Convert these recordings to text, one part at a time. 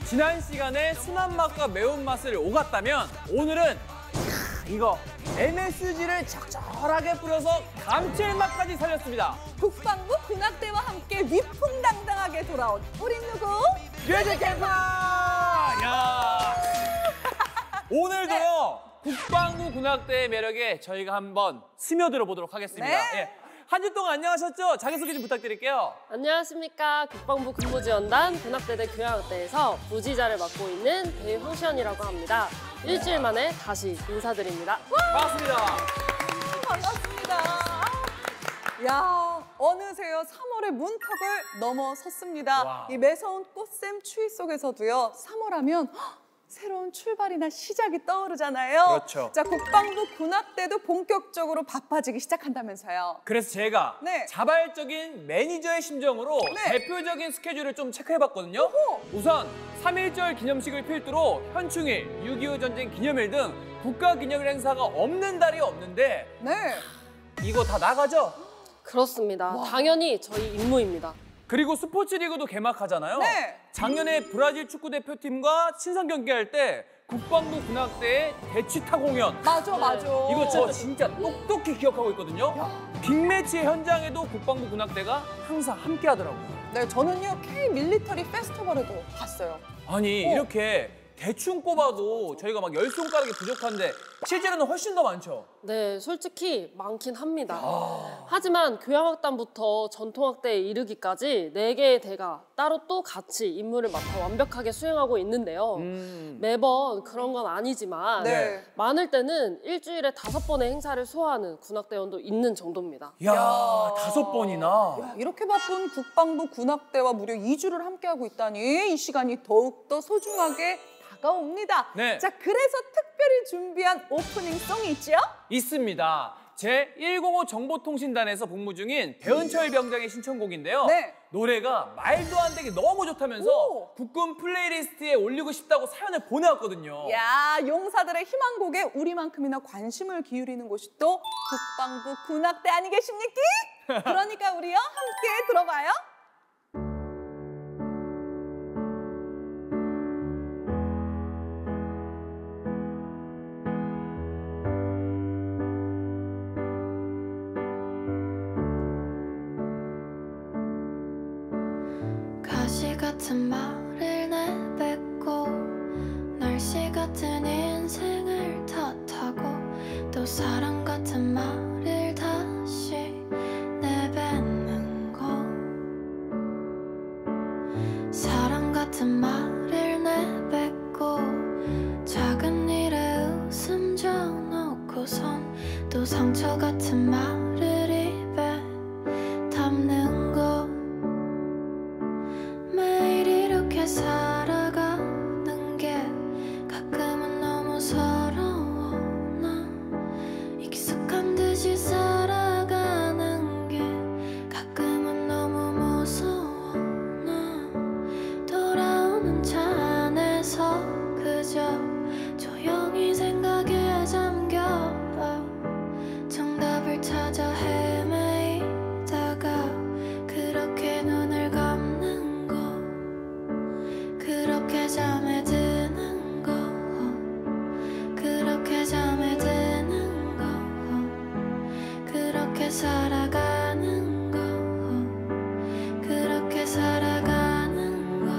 지난 시간에 순한 맛과 매운맛을 오갔다면 오늘은 이거 MSG를 적절하게 뿌려서 감칠맛까지 살렸습니다. 국방부 군악대와 함께 위풍당당하게 돌아온 우린 누구? 뮤직 캠프! 야! 오늘도요 국방부 군악대의 매력에 저희가 한번 스며들어 보도록 하겠습니다. 네. 예. 한 주 동안 안녕하셨죠? 자기소개 좀 부탁드릴게요. 안녕하십니까. 국방부 근무지원단 군악대대 교양학대에서 부지자를 맡고 있는 배효시연이라고 합니다. 일주일 만에 다시 인사드립니다. 반갑습니다. 반갑습니다. 야, 어느새요 3월의 문턱을 넘어섰습니다. 와. 이 매서운 꽃샘 추위 속에서도요 3월하면 새로운 출발이나 시작이 떠오르잖아요. 그렇죠. 자, 국방부 군악대도 본격적으로 바빠지기 시작한다면서요. 그래서 제가 네. 자발적인 매니저의 심정으로 네. 대표적인 스케줄을 좀 체크해봤거든요. 오호. 우선 3.1절 기념식을 필두로 현충일, 6.25 전쟁 기념일 등 국가기념일 행사가 없는 달이 없는데 네. 이거 다 나가죠? 그렇습니다. 당연히 저희 임무입니다. 그리고 스포츠리그도 개막하잖아요. 네. 작년에 브라질 축구대표팀과 친선 경기할 때 국방부 군악대의 대치타 공연. 맞아, 맞아. 이거 저 진짜 똑똑히 기억하고 있거든요. 빅매치 현장에도 국방부 군악대가 항상 함께 하더라고요. 네, 저는요 K 밀리터리 페스티벌에도 갔어요. 아니 이렇게 대충 꼽아도 저희가 막 10손가락이 부족한데 실제로는 훨씬 더 많죠? 네, 솔직히 많긴 합니다. 하지만 교양학단부터 전통학대에 이르기까지 4개의 대가 따로 또 같이 임무를 맡아 완벽하게 수행하고 있는데요. 매번 그런 건 아니지만 네. 많을 때는 일주일에 5번의 행사를 소화하는 군악대원도 있는 정도입니다. 이야, 5번이나. 야, 이렇게 바쁜 국방부 군악대와 무려 2주를 함께하고 있다니 이 시간이 더욱더 소중하게 다가옵니다. 네. 자, 그래서 특별히 준비한 오프닝송이 있죠? 있습니다. 제105 정보통신단에서 복무 중인 배은철 병장의 신청곡인데요. 네. 노래가 말도 안 되게 너무 좋다면서 오. 국군 플레이리스트에 올리고 싶다고 사연을 보내왔거든요. 야, 용사들의 희망곡에 우리만큼이나 관심을 기울이는 곳이 또 국방부 군악대 아니겠습니까? 그러니까 우리요 함께 들어봐요. 가시 같은 말을 내뱉고 날씨 같은 인생을 탓하고 또 사랑 같은 말을 다시 내뱉는 거 사랑 같은 말을 내뱉고 작은 일에 웃음 져놓고선 또 상처 같은 말을 입에 담는 거 매일 이렇게 살아가는 게 가끔은 너무 서러워 나 익숙한 듯이 살아가는 게 가끔은 너무 무서워 나 돌아오는 차 안에서 그저 조용히 생각에 잠겨 정답을 찾아 헤매이다가 그렇게 눈을 감는 거 그렇게 잠에 드는 거 그렇게 잠에 드는 거 그렇게 살아가는 거 그렇게 살아가는 거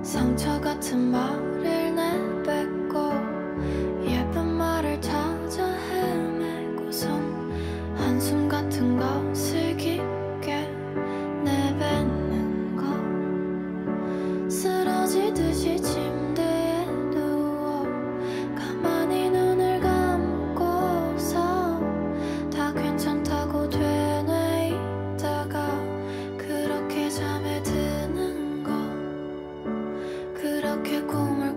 상처 같은 말을 내뱉고 예쁜 말을 찾아 헤매고선 한숨 같은 것을 깊게 내뱉는 거 쓰러지듯이 침대에 누워 가만히 눈을 감고서 다 괜찮다고 되뇌이다가 그렇게 잠에 드는 거 그렇게 꿈을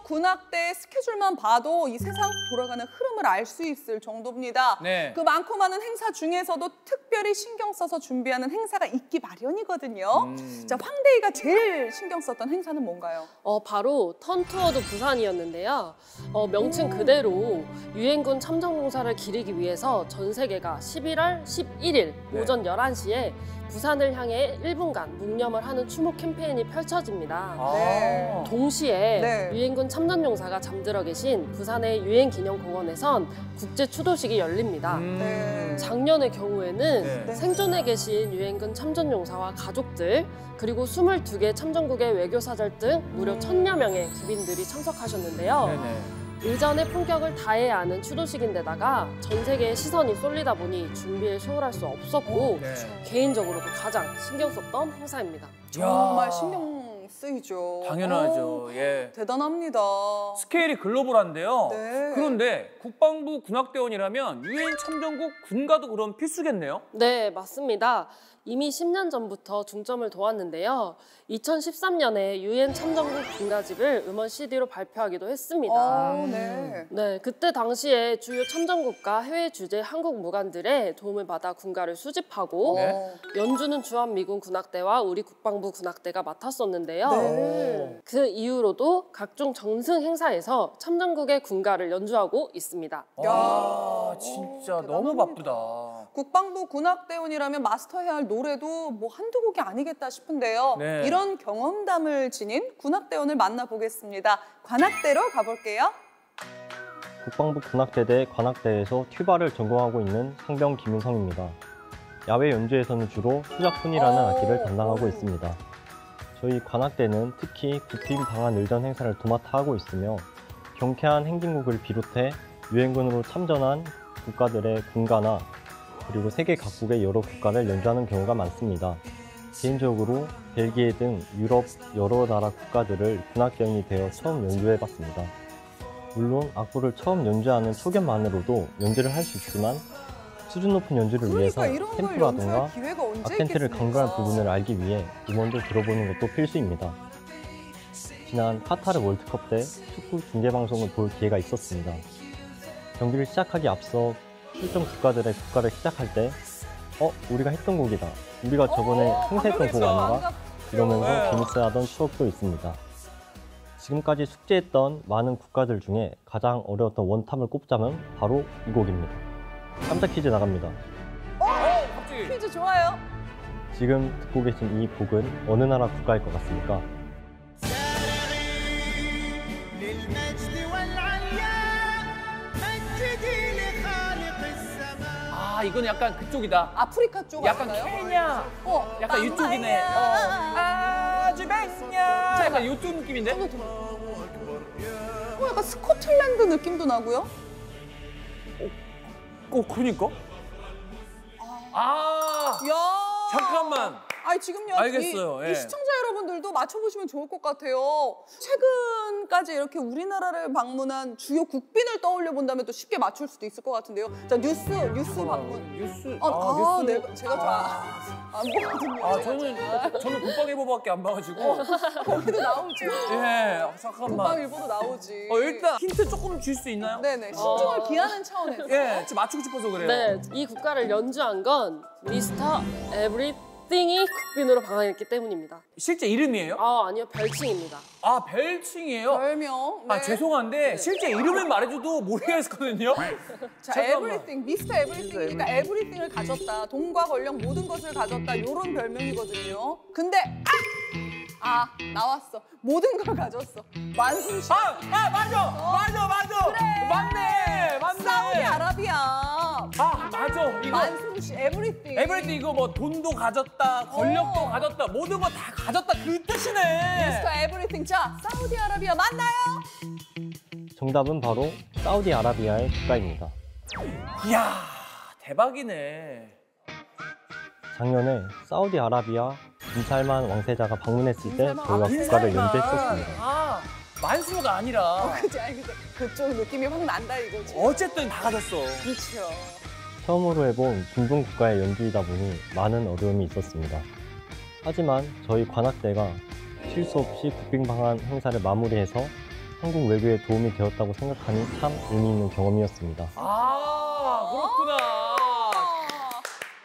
군악대 스케줄만 봐도 이 세상 돌아가는 흐름을 알 수 있을 정도입니다. 네. 그 많고 많은 행사 중에서도 특별히 신경 써서 준비하는 행사가 있기 마련이거든요. 자, 황대희가 제일 신경 썼던 행사는 뭔가요? 바로 턴투어드 부산이었는데요. 명칭 그대로 유엔군 참전공사를 기리기 위해서 전 세계가 11월 11일 오전 11시에 부산을 향해 1분간 묵념을 하는 추모 캠페인이 펼쳐집니다. 네. 동시에 네. 유엔군 참전용사가 잠들어 계신 부산의 유엔기념공원에선 국제 추도식이 열립니다. 네. 작년의 경우에는 네. 생존해 계신 유엔군 참전용사와 가족들 그리고 22개 참전국의 외교사절 등 무려 1000여 명의 귀빈들이 참석하셨는데요. 네네. 의전의 품격을 다해야 하는 추도식인데다가 전 세계의 시선이 쏠리다 보니 준비에 소홀할 수 없었고 네. 개인적으로도 가장 신경 썼던 행사입니다. 정말 야. 신경 쓰이죠. 당연하죠. 예. 대단합니다. 스케일이 글로벌한데요. 네. 그런데 국방부 군악대원이라면 유엔 참전국 군가도 그럼 필수겠네요. 네, 맞습니다. 이미 10년 전부터 중점을 둬왔는데요. 2013년에 유엔 참전국 군가집을 음원 CD로 발표하기도 했습니다. 네. 네, 그때 당시에 주요 참전국과 해외 주재 한국 무관들의 도움을 받아 군가를 수집하고 네. 연주는 주한미군 군악대와 우리 국방부 군악대가 맡았었는데요. 네. 그 이후로도 각종 정승 행사에서 참전국의 군가를 연주하고 있습니다. 야, 진짜 너무 대단합니다. 바쁘다. 국방부 군악대원이라면 마스터해야 할 노래도 뭐 한두 곡이 아니겠다 싶은데요. 네. 이런 경험담을 지닌 군악대원을 만나보겠습니다. 관악대로 가볼게요. 국방부 군악대대 관악대에서 튜바를 전공하고 있는 상병 김윤성입니다. 야외 연주에서는 주로 수자폰이라는 악기를 담당하고 있습니다. 저희 관악대는 특히 국빈 방한 의전 행사를 도맡아 하고 있으며 경쾌한 행진곡을 비롯해 유엔군으로 참전한 국가들의 군가나 그리고 세계 각국의 여러 국가를 연주하는 경우가 많습니다. 개인적으로 벨기에 등 유럽 여러 나라 국가들을 군악대원이 되어 처음 연주해봤습니다. 물론 악보를 처음 연주하는 초견만으로도 연주를 할 수 있지만 수준 높은 연주를 위해서 그러니까 이런 걸 템포라던가 연주할 기회가 언제 악센트를 있겠습니까? 강조한 부분을 알기 위해 음원도 들어보는 것도 필수입니다. 지난 카타르 월드컵 때 축구 중계방송을 볼 기회가 있었습니다. 경기를 시작하기 앞서 출전 국가들의 국가를 시작할 때 우리가 했던 곡이다. 우리가 저번에 행사했던 곡 아닌가? 이러면서 네. 재밌어하던 추억도 있습니다. 지금까지 숙제했던 많은 국가들 중에 가장 어려웠던 원탑을 꼽자면 바로 이 곡입니다. 깜짝 퀴즈 나갑니다. 갑자기. 퀴즈 좋아요. 지금 듣고 계신 이 곡은 어느 나라 국가일 것 같습니까? 아, 이건 약간 그쪽이다. 아프리카 쪽 약간 아닌가요? 케냐. 약간 이쪽이네. 아주뱅냐. 약간 이쪽 느낌인데? 약간 스코틀랜드 느낌도 나고요. 그니까. 아, 야. 잠깐만. 아니 지금요. 알겠어요. 이 예. 시청자 여러분들도 맞춰보시면 좋을 것 같아요. 최근까지 이렇게 우리나라를 방문한 주요 국빈을 떠올려 본다면 또 쉽게 맞출 수도 있을 것 같은데요. 자 뉴스 방문. 뉴스. 뉴스. 뉴스. 제가 안 보거든요. 아, 제가 저는 국방일보밖에 안 봐가지고. 거기도 나오지. 예, 잠깐만. 국방일보도 나오지. 일단 힌트 조금 줄 수 있나요? 네네 신중을 기하는 차원에서. 예, 좀 맞추고 싶어서 그래요. 네, 이 국가를 연주한 건 미스터 에브리띵이 국빈으로 방한했기 때문입니다. 실제 이름이에요? 아니요, 별칭입니다. 아, 별칭이에요? 별명. 아, 네. 죄송한데 실제 이름을 말해줘도 모르겠거든요. 자, 잠깐만. 에브리띵, 미스터 에브리띵이니까 에브리띵을 가졌다. 돈과 권력 모든 것을 가졌다. 이런 별명이거든요. 근데 나왔어. 모든 걸 가졌어. 만순 씨. 맞아. 그래. 맞네. 사우디아라비아. 맞아. 이거 만순 씨, 에브리띵. 에브리띵 이거 뭐 돈도 가졌다, 권력도 가졌다, 모든 거 다 가졌다 그 뜻이네. 미스터 에브리띵. 자, 사우디아라비아 맞나요? 정답은 바로 사우디아라비아의 국가입니다. 이야, 대박이네. 작년에 사우디아라비아 빈살만 왕세자가 방문했을 때 빈살만 저희가 국가를 연주했었습니다. 만수가 아니라 그치, 아니, 그쪽 느낌이 확 난다 이거지. 어쨌든 다 가졌어. 그렇죠. 처음으로 해본 중동 국가의 연주이다 보니 많은 어려움이 있었습니다. 하지만 저희 관악대가 실수 없이 국빈방한 행사를 마무리해서 한국 외교에 도움이 되었다고 생각하니 참 의미 있는 경험이었습니다. 아, 그렇구나.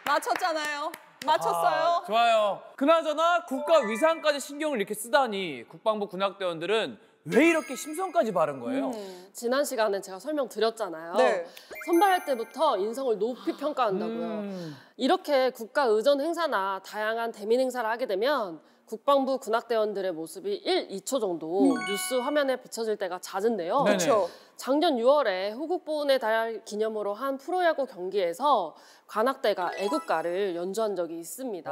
맞췄잖아요. 맞췄어요. 아, 좋아요. 그나저나 국가 위상까지 신경을 이렇게 쓰다니 국방부 군악대원들은 왜 이렇게 심성까지 바른 거예요? 지난 시간에 제가 설명드렸잖아요. 네. 선발할 때부터 인성을 높이 평가한다고요. 이렇게 국가 의전 행사나 다양한 대민 행사를 하게 되면 국방부 군악대원들의 모습이 1, 2초 정도 뉴스 화면에 비춰질 때가 잦은데요. 네네. 그렇죠. 작년 6월에 호국보훈의 달 기념으로 한 프로야구 경기에서 관악대가 애국가를 연주한 적이 있습니다.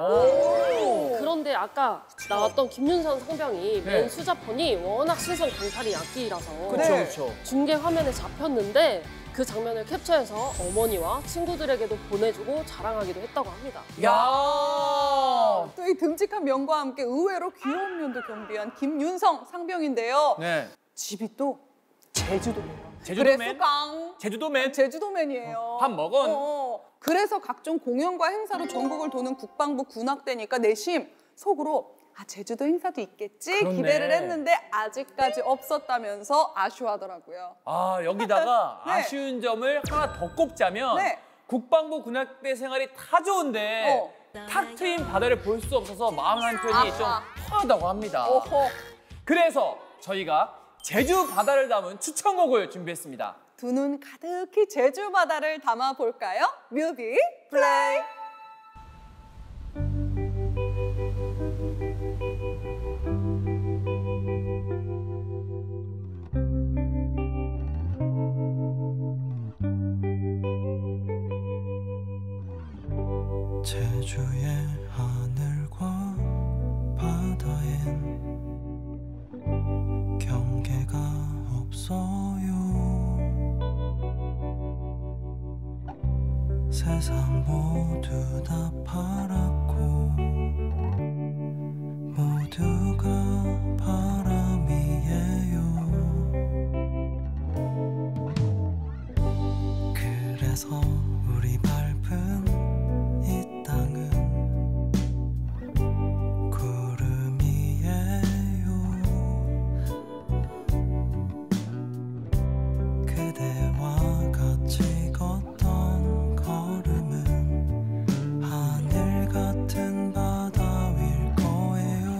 그런데 아까 나왔던 김윤선 상병이 네. 맨 수자폰이 워낙 시선 강탈이 약기라서 그렇죠, 네. 그렇죠. 중계 화면에 잡혔는데 그 장면을 캡처해서 어머니와 친구들에게도 보내주고 자랑하기도 했다고 합니다. 야, 또 이 듬직한 면과 함께 의외로 귀여운 면도 겸비한 김윤성 상병인데요. 네. 집이 또 제주도예요. 제주도맨? 그래서 제주도맨? 제주도맨이에요. 밥 먹은? 그래서 각종 공연과 행사로 전국을 도는 국방부 군악대니까 내심 속으로 제주도 행사도 있겠지 그렇네. 기대를 했는데 아직까지 없었다면서 아쉬워하더라고요. 아, 여기다가 네. 아쉬운 점을 하나 더 꼽자면 네. 국방부 군악대 생활이 다 좋은데 탁 트인 바다를 볼 수 없어서 마음 한편이 좀 아하. 허하다고 합니다. 오호. 그래서 저희가 제주 바다를 담은 추천곡을 준비했습니다. 두 눈 가득히 제주 바다를 담아 볼까요? 뮤비 플레이. 제주의 하늘과 바다엔 경계가 없어요. 세상 모두 다 파랗고 모두가 바람이에요. 그래서 우리 밟은 이 땅은 구름이에요. 그대와 같이 걷던 걸음은 하늘 같은 바다 위일 거예요.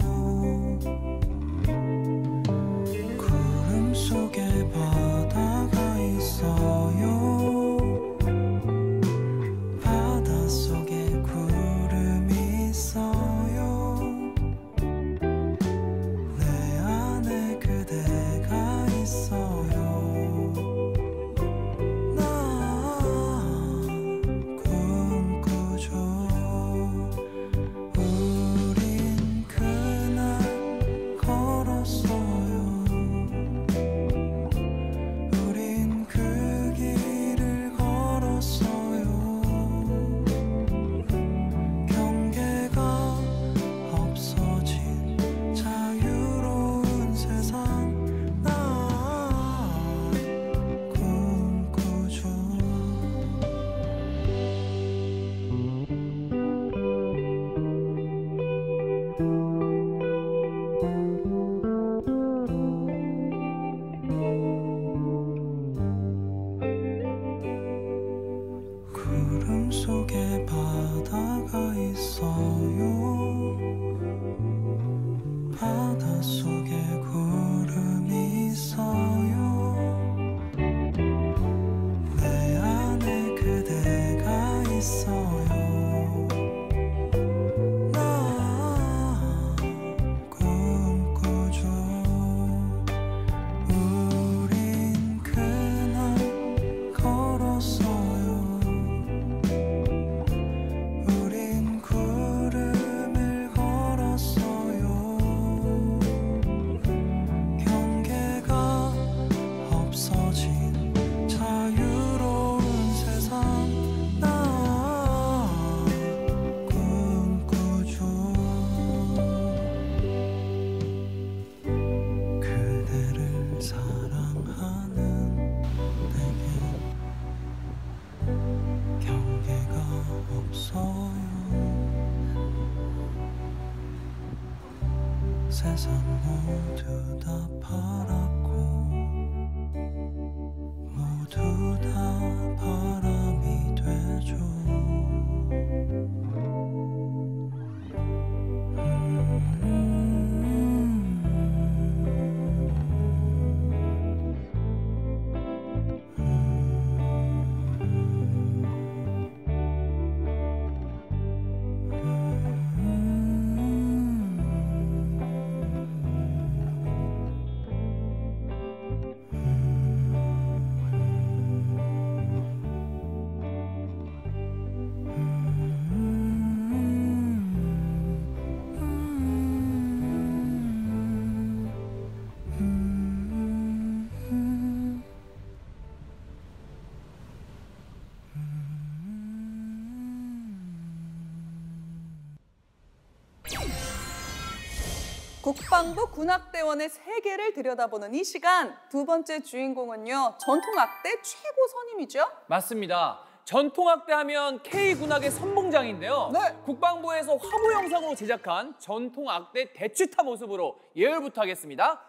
세상 모두 다 바랐고 모두 다 바람이 되죠. 국방부 군악대원의 세계를 들여다보는 이 시간, 두 번째 주인공은요, 전통악대 최고 선임이죠? 맞습니다. 전통악대 하면 K군악의 선봉장인데요. 네. 국방부에서 화보 영상으로 제작한 전통악대 대치타 모습으로 예열부터 하겠습니다.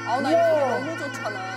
아우, 나 이 소리 너무 좋잖아.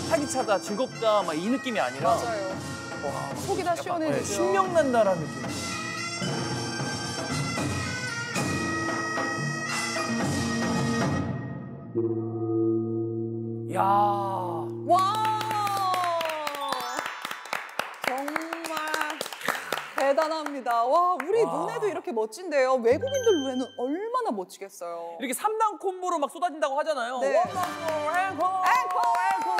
활기차다, 즐겁다, 막 이 느낌이 아니라 맞아요. 와, 속이 다 시원해지죠. 신명난다라는 느낌. 야, 와! 정말 대단합니다. 와, 우리 눈에도 이렇게 멋진데요. 외국인들 눈에는 얼마나 멋지겠어요. 이렇게 3단 콤보로 막 쏟아진다고 하잖아요. 네. 원더풀, 앵콜,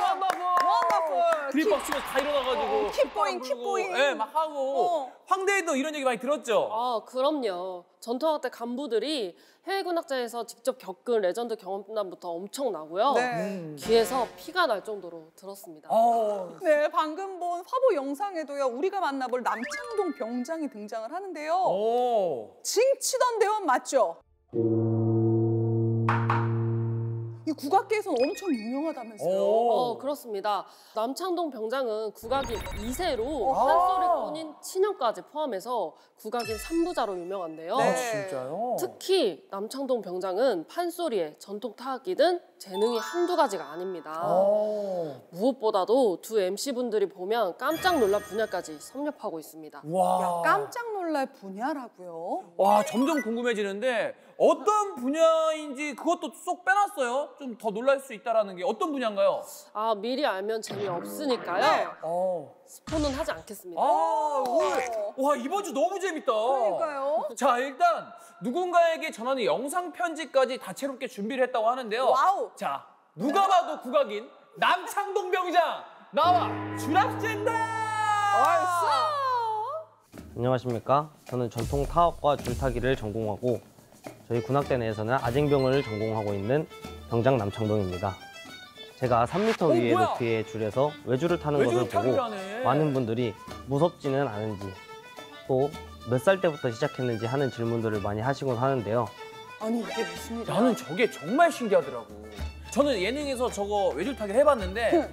원더풀, 원더풀. 드립 박 치고 다 일어나가지고 keep going, keep going. 네, 막 하고 황대에도 이런 얘기 많이 들었죠? 아, 그럼요. 전통악대 간부들이 해외군악자에서 직접 겪은 레전드 경험담부터 엄청나고요. 네. 귀에서 피가 날 정도로 들었습니다. 네, 방금 본 화보 영상에도요, 우리가 만나볼 남창동 병장이 등장을 하는데요. 오. 징치던 대원 맞죠? 이 국악계에서는 엄청 유명하다면서요. 그렇습니다. 남창동 병장은 국악인 2세로 한소리꾼인 친형까지 포함해서 국악인 3부자로 유명한데요. 네. 진짜요? 특히 남창동 병장은 판소리에 전통 타악기든 재능이 한두 가지가 아닙니다. 무엇보다도 두 MC분들이 보면 깜짝 놀랄 분야까지 섭렵하고 있습니다. 와. 야, 깜짝 놀랄 분야라고요? 와, 점점 궁금해지는데 어떤 분야인지 그것도 쏙 빼놨어요. 좀 더 놀랄 수 있다라는 게 어떤 분야인가요? 아, 미리 알면 재미없으니까요. 네. 스포는 하지 않겠습니다. 와, 이번 주 너무 재밌다. 그러니까요. 자, 일단 누군가에게 전하는 영상 편지까지 다채롭게 준비를 했다고 하는데요. 와우. 자, 누가 봐도 국악인 남창동 병장 나와 주랍젠다. 안녕하십니까. 저는 전통 타악과 줄타기를 전공하고 저희 군악대 내에서는 아쟁병을 전공하고 있는 병장 남창동입니다. 제가 3m 위의 뭐야? 높이의 줄에서 외줄을 타는 외줄 것을 보고 타기를 하네. 많은 분들이 무섭지는 않은지 또 몇 살 때부터 시작했는지 하는 질문들을 많이 하시곤 하는데요. 아니, 이게 무슨 일이야? 나는 저게 정말 신기하더라고. 저는 예능에서 저거 외줄타기를 해봤는데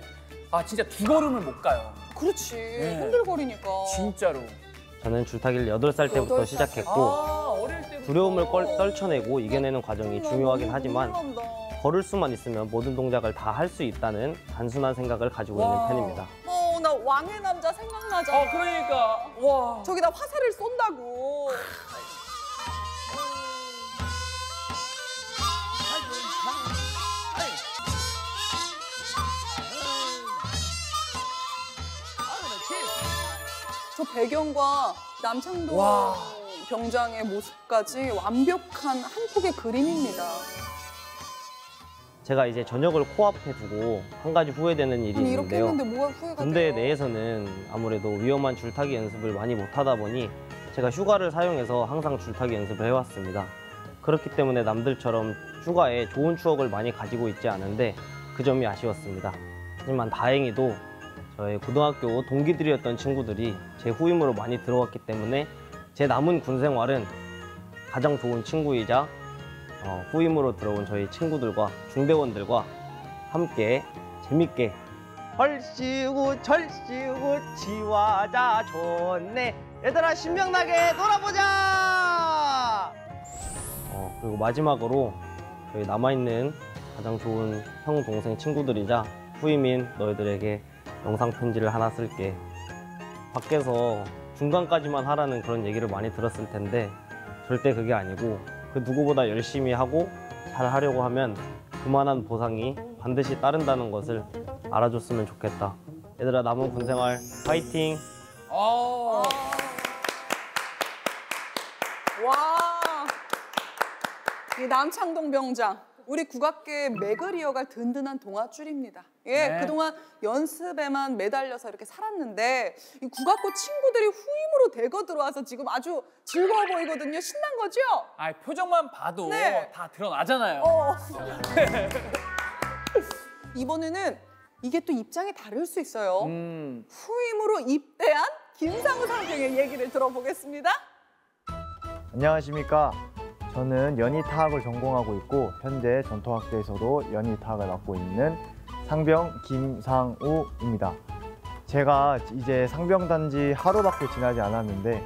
아, 진짜 두 걸음을 못 가요. 그렇지. 네. 흔들거리니까. 진짜로. 저는 줄타기를 8살 때부터 8살 시작했고 어릴 때부터. 두려움을 떨쳐내고 이겨내는 과정이 중요하긴 하지만 걸을 수만 있으면 모든 동작을 다 할 수 있다는 단순한 생각을 가지고 있는 편입니다. 나 왕의 남자 생각나잖아. 그러니까. 와. 저기다 화살을 쏜다고. 저 배경과 남창동 와. 병장의 모습까지 완벽한 한 폭의 그림입니다. 제가 이제 저녁을 코앞에 두고 한 가지 후회되는 일이 아니 이렇게 있는데요. 했는데 뭐가 후회가 군대 돼요? 내에서는 아무래도 위험한 줄타기 연습을 많이 못하다 보니 제가 휴가를 사용해서 항상 줄타기 연습을 해왔습니다. 그렇기 때문에 남들처럼 휴가에 좋은 추억을 많이 가지고 있지 않은데 그 점이 아쉬웠습니다. 하지만 다행히도 저의 고등학교 동기들이었던 친구들이 제 후임으로 많이 들어왔기 때문에 제 남은 군 생활은 가장 좋은 친구이자 후임으로 들어온 저희 친구들과 중대원들과 함께 재밌게 헐씨구 절씨구 지화자 좋네 얘들아 신명나게 놀아보자. 그리고 마지막으로 저희 남아있는 가장 좋은 형 동생 친구들이자 후임인 너희들에게 영상 편지를 하나 쓸게. 밖에서 중간까지만 하라는 그런 얘기를 많이 들었을 텐데 절대 그게 아니고 그 누구보다 열심히 하고 잘 하려고 하면 그만한 보상이 반드시 따른다는 것을 알아줬으면 좋겠다. 얘들아 남은 군생활 파이팅! 와. 이 남창동 병장. 우리 국악계 맥을 이어갈 든든한 동아줄입니다. 예, 네. 그동안 연습에만 매달려서 이렇게 살았는데 이 국악고 친구들이 후임으로 대거 들어와서 지금 아주 즐거워 보이거든요. 신난 거죠? 아, 표정만 봐도 네. 다 드러나잖아요. 이번에는 이게 또 입장이 다를 수 있어요. 음. 후임으로 입대한 김상우 상병의 얘기를 들어보겠습니다. 안녕하십니까. 저는 연희타악을 전공하고 있고 현재 전통학대에서도 연희타악을 맡고 있는 상병 김상우입니다. 제가 이제 상병단지 하루밖에 지나지 않았는데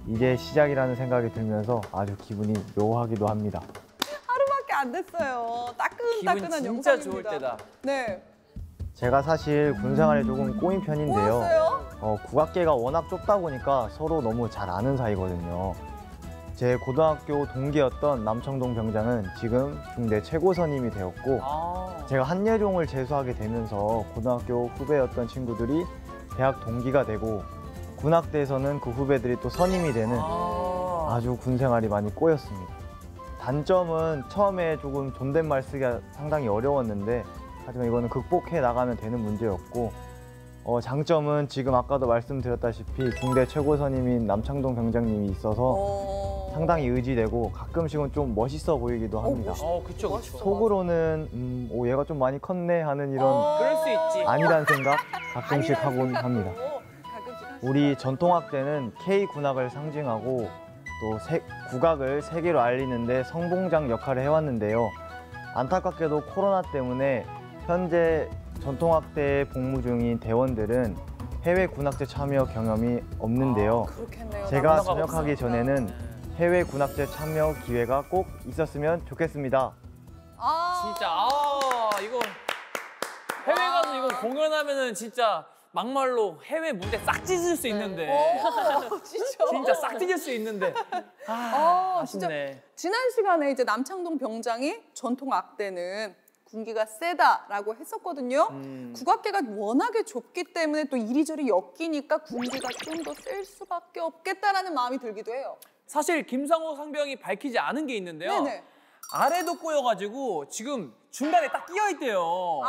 이제 시작이라는 생각이 들면서 아주 기분이 묘하기도 합니다. 하루밖에 안 됐어요. 기분 따끈따끈한 진짜 영상입니다. 좋을 때다. 네. 제가 사실 군생활에 조금 꼬인 편인데요. 뭐였어요? 국악계가 워낙 좁다 보니까 서로 너무 잘 아는 사이거든요. 제 고등학교 동기였던 남청동 병장은 지금 중대 최고선임이 되었고 아. 제가 한예종을 재수하게 되면서 고등학교 후배였던 친구들이 대학 동기가 되고 군악대에서는 그 후배들이 또 선임이 되는 아주 군생활이 많이 꼬였습니다. 단점은 처음에 조금 존댓말 쓰기가 상당히 어려웠는데 하지만 이거는 극복해 나가면 되는 문제였고 장점은 지금 아까도 말씀드렸다시피 중대 최고선임인 남창동 병장님이 있어서 상당히 의지되고 가끔씩은 좀 멋있어 보이기도 합니다. 그쵸, 그쵸. 속으로는 오, 얘가 좀 많이 컸네 하는 이런 그럴 수 있지. 아니란 생각 가끔씩 하곤 합니다. 우리 전통악대는 K군악을 상징하고 또 국악을 세계로 알리는데 성봉장 역할을 해왔는데요. 안타깝게도 코로나 때문에 현재 전통악대에 복무 중인 대원들은 해외 군악제 참여 경험이 없는데요. 그렇겠네요. 제가 전역하기 전에는 해외 군악제 참여 기회가 꼭 있었으면 좋겠습니다. 진짜 이거 해외 가서 이거 공연하면은 진짜 막말로 해외 무대 싹 찢을 수 있는데 진짜. 진짜 싹 찢을 수 있는데 진짜 아쉽네. 지난 시간에 이제 남창동 병장이 전통 악대는 군기가 세다라고 했었거든요. 국악계가 워낙에 좁기 때문에 또 이리저리 엮이니까 군기가 좀 더 셀 수밖에 없겠다라는 마음이 들기도 해요. 사실 김상호 상병이 밝히지 않은 게 있는데요. 네네. 아래도 꼬여가지고 지금 중간에 딱 끼어 있대요.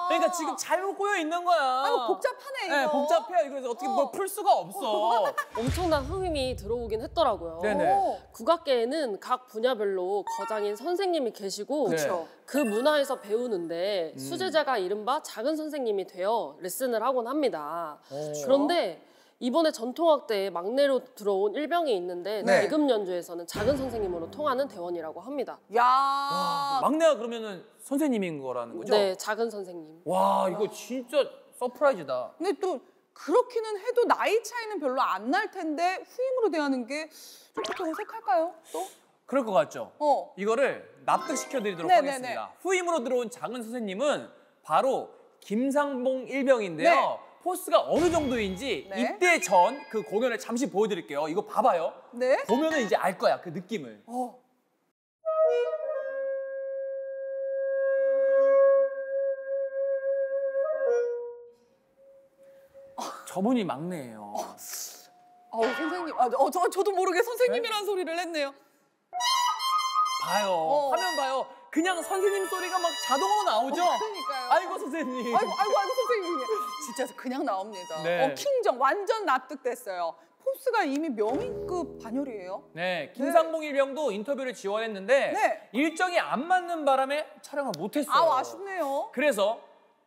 그러니까 지금 잘못 꼬여 있는 거야. 아이고 복잡하네 이거. 네, 복잡해요. 그래서 어떻게 뭘 풀 수가 없어. 엄청난 후임이 들어오긴 했더라고요. 네네. 국악계에는 각 분야별로 거장인 선생님이 계시고 그쵸. 그 문화에서 배우는데 수제자가 이른바 작은 선생님이 되어 레슨을 하곤 합니다. 그런데 이번에 전통악대에 막내로 들어온 일병이 있는데 네. 대금 연주에서는 작은 선생님으로 통하는 대원이라고 합니다. 야. 막내가 그러면은 선생님인 거라는 거죠? 네, 작은 선생님. 와, 이거 진짜 서프라이즈다. 근데 또 그렇기는 해도 나이 차이는 별로 안 날 텐데 후임으로 대하는 게 좀 그렇게 어색할까요? 또? 그럴 것 같죠? 이거를 납득시켜드리도록 네네네. 하겠습니다. 후임으로 들어온 작은 선생님은 바로 김상봉 일병인데요. 네. 포스가 어느 정도인지 네. 입대 전 그 공연을 잠시 보여드릴게요. 이거 봐봐요. 네. 보면은 이제 알 거야, 그 느낌을. 저분이 막내예요. 선생님. 저도 모르게 선생님이라는 소리를 했네요. 봐요. 화면 봐요. 봐요. 그냥 선생님 소리가 막 자동으로 나오죠? 그러니까요. 아이고 선생님. 아이고 선생님. 진짜 그냥 나옵니다. 네. 킹정 완전 납득됐어요. 포스가 이미 명인급 반열이에요. 네, 김상봉 일병도 인터뷰를 지원했는데 네. 일정이 안 맞는 바람에 촬영을 못했어요. 아, 아쉽네요. 그래서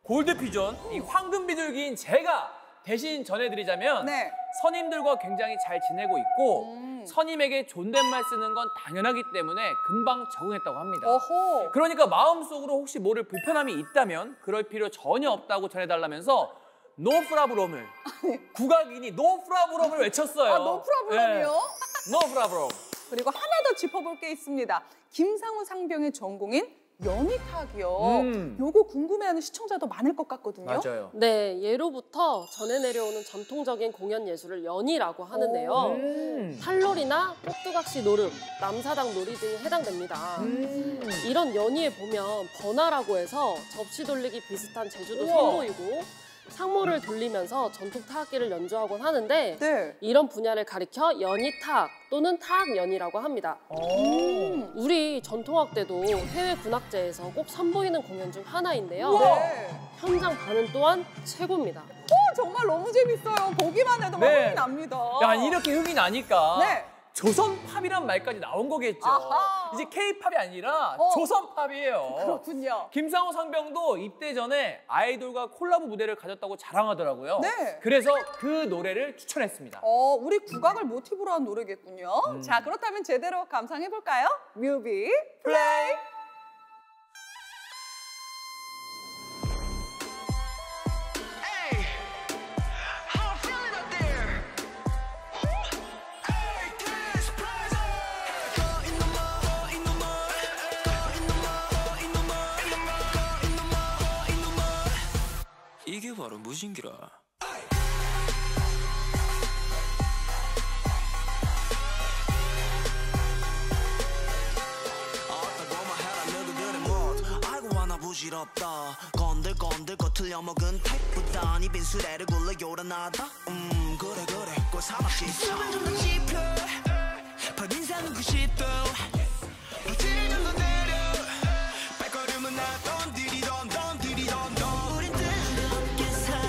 골드피존, 이 황금비둘기인 제가 대신 전해드리자면 네. 선임들과 굉장히 잘 지내고 있고 선임에게 존댓말 쓰는 건 당연하기 때문에 금방 적응했다고 합니다. 어허. 그러니까 마음속으로 혹시 모를 불편함이 있다면 그럴 필요 전혀 없다고 전해달라면서 노프라브롬을 국악인이 노프라브롬을 외쳤어요. 아, 노프라브롬이요? 노프라브롬. 그리고 하나 더 짚어볼 게 있습니다. 김상우 상병의 전공인 연희탁이요. 요거 궁금해하는 시청자도 많을 것 같거든요. 맞아요. 네, 예로부터 전해 내려오는 전통적인 공연 예술을 연희라고 하는데요. 탈놀이나 꼭두각시 노름, 남사당 놀이 등이 해당됩니다. 이런 연희에 보면 번화라고 해서 접시 돌리기 비슷한 제주도 선보이고 상모를 돌리면서 전통 타악기를 연주하곤 하는데 네. 이런 분야를 가리켜 연희타악 또는 타악연희라고 합니다. 우리 전통악대도 해외 군악제에서 꼭 선보이는 공연 중 하나인데요. 네. 현장 반응 또한 최고입니다. 정말 너무 재밌어요. 보기만 해도 막 네. 흥이 납니다. 야, 이렇게 흥이 나니까 네. 조선팝이란 말까지 나온 거겠죠. 아하. 이제 K-팝이 아니라 조선팝이에요. 그렇군요. 김상우 상병도 입대 전에 아이돌과 콜라보 무대를 가졌다고 자랑하더라고요. 네. 그래서 그 노래를 추천했습니다. 우리 국악을 모티브로 한 노래겠군요. 자, 그렇다면 제대로 감상해볼까요? 뮤비 플레이! 이게 바로 무신기라. 부질없다 건들건들 거틀려 먹은 택보다 니 빈수레를 굴러 요란하다 그래 꽃사막시 숨을 좀 더 짚어 첫인상은 90도 부질 좀 더 내려 발걸음은 나던 들이던 우린 뜨겁게 살아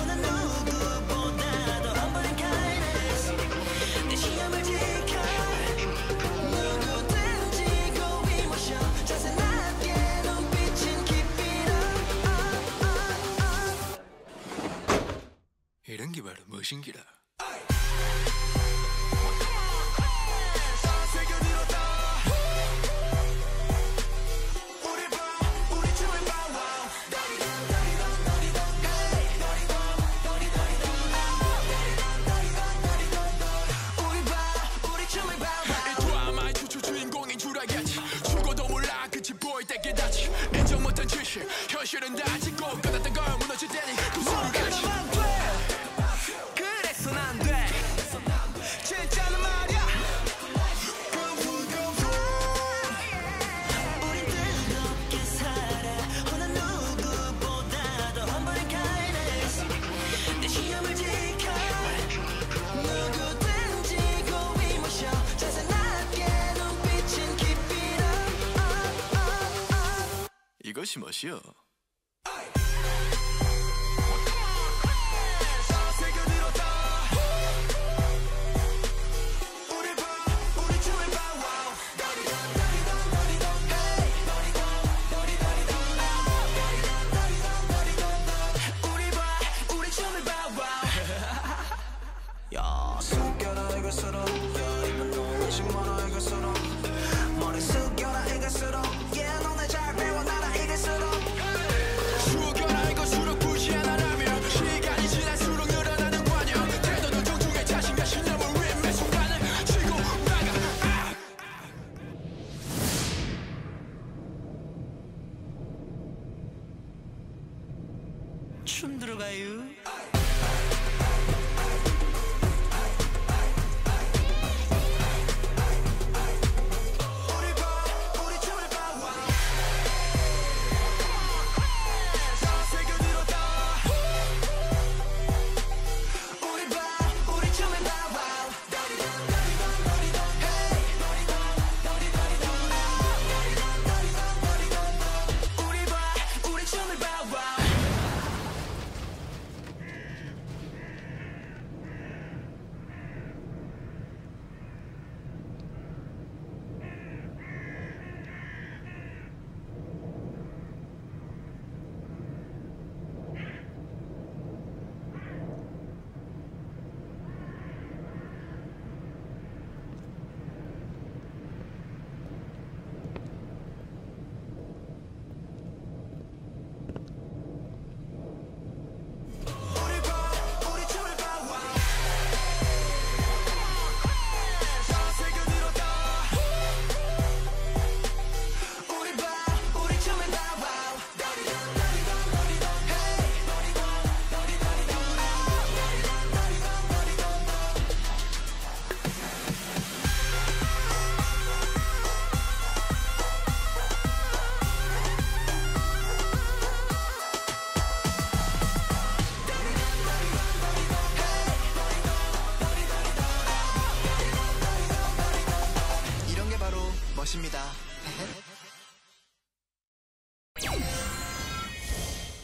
어느 누구보다도 한 번의 kindness 내 시험을 지켜 누구든지 고이 모셔 자세 낮게 눈빛은 깊이 이런 게 바로 무신기라. 현실은 다지고 끝났던 걸 무너질 때니 그 소리가 그래선 안 돼 진짜는 말이야 우린 뜨겁게 살아 어느 누구보다도 한 번의 kindness 내 시험을 지켜 누구든지 고이 모셔 자세 낮게 눈빛은 깊이 이것이 멋이여. 야, 숙여라 이것으로 입은 놓지 마라 이것으로 머리 숙여라 이것으로 yeah 너네 잘 배워 나라 이것으로 숙여라 이것으로 굳이 하나라면 시간이 지날수록 늘어나는 관여 태도는 존중해 자신과 신념을 위해 매 순간을 쥐고 나가 춤 들어가요.